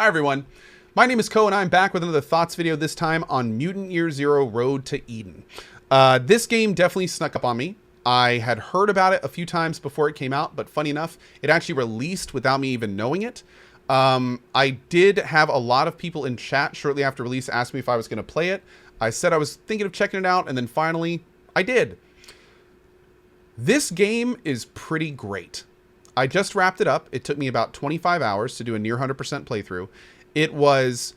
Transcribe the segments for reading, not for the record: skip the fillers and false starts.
Hi everyone, my name is Cohh and I'm back with another Thoughts video, this time on Mutant Year Zero Road to Eden. This game definitely snuck up on me. I had heard about it a few times before it came out, but funny enough, it actually released without me even knowing it. I did have a lot of people in chat shortly after release ask me if I was going to play it. I said I was thinking of checking it out, and then finally, I did. This game is pretty great. I just wrapped it up. It took me about 25 hours to do a near 100% playthrough. It was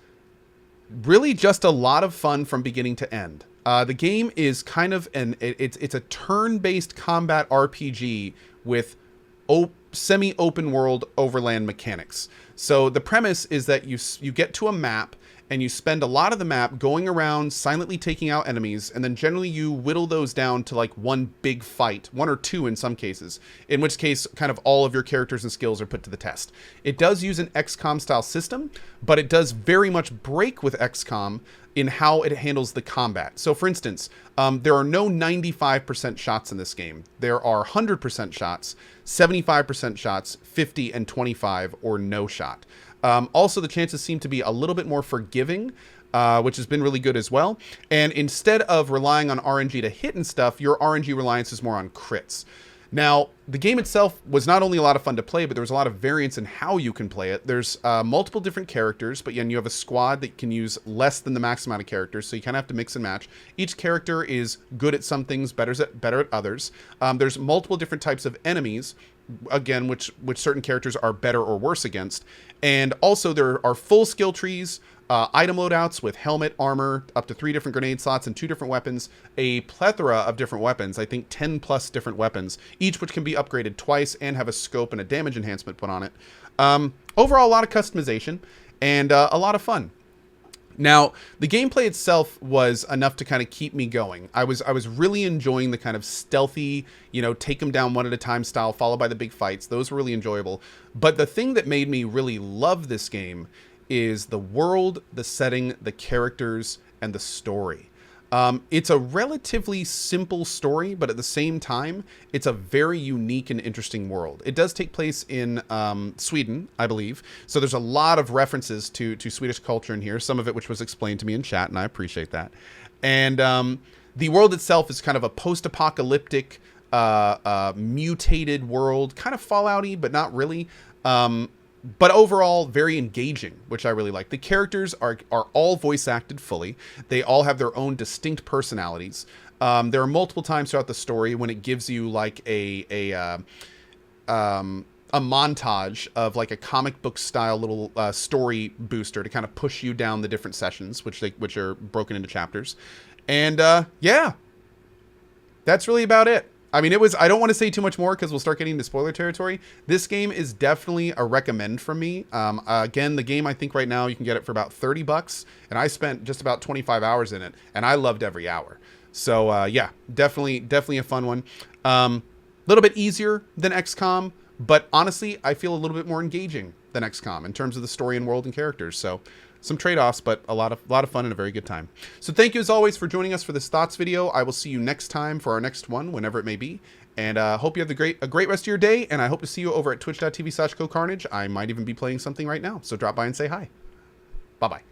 really just a lot of fun from beginning to end. The game is kind of it's a turn-based combat RPG with semi-open world overland mechanics. So the premise is that you get to a map and you spend a lot of the map going around silently taking out enemies, and then generally you whittle those down to like one big fight, one or two in some cases, in which case kind of all of your characters and skills are put to the test. It does use an XCOM style system, but it does very much break with XCOM in how it handles the combat. So for instance, there are no 95% shots in this game. There are 100% shots, 75% shots, 50 and 25 or no shot. Also, the chances seem to be a little bit more forgiving, which has been really good as well. And instead of relying on RNG to hit and stuff, your RNG reliance is more on crits. Now, the game itself was not only a lot of fun to play, but there was a lot of variance in how you can play it. There's multiple different characters, but then you have a squad that can use less than the max amount of characters, so you kind of have to mix and match. Each character is good at some things, better at others. There's multiple different types of enemies, again, which certain characters are better or worse against. And also there are full skill trees, item loadouts with helmet, armor, up to 3 different grenade slots and 2 different weapons, a plethora of different weapons, I think 10 plus different weapons, each which can be upgraded twice and have a scope and a damage enhancement put on it. Overall, a lot of customization and a lot of fun. Now, the gameplay itself was enough to kind of keep me going. I was really enjoying the kind of stealthy, take them down one at a time style, followed by the big fights. Those were really enjoyable. But the thing that made me really love this game is the world, the setting, the characters, and the story. It's a relatively simple story, but at the same time, it's a very unique and interesting world. It does take place in Sweden, I believe. So there's a lot of references to Swedish culture in here, some of it which was explained to me in chat, and I appreciate that. And the world itself is kind of a post-apocalyptic, mutated world, kind of Fallout-y, but not really. But overall, very engaging, which I really like. The characters are all voice acted fully. They all have their own distinct personalities. There are multiple times throughout the story when it gives you like a montage of like a comic book style little story booster to kind of push you down the different sessions, which are broken into chapters. And yeah, that's really about it. I mean, I don't want to say too much more because we'll start getting into spoiler territory. This game is definitely a recommend from me. Again, the game, I think right now you can get it for about 30 bucks, and I spent just about 25 hours in it, and I loved every hour. So yeah, definitely a fun one. Little bit easier than XCOM, but honestly, I feel a little bit more engaging than XCOM in terms of the story and world and characters. So some trade-offs, but a lot of fun and a very good time. So thank you as always for joining us for this Thoughts video. I will see you next time for our next one, whenever it may be. And hope you have a great rest of your day, and I hope to see you over at twitch.tv/CohhCarnage. I might even be playing something right now, so drop by and say hi. Bye-bye.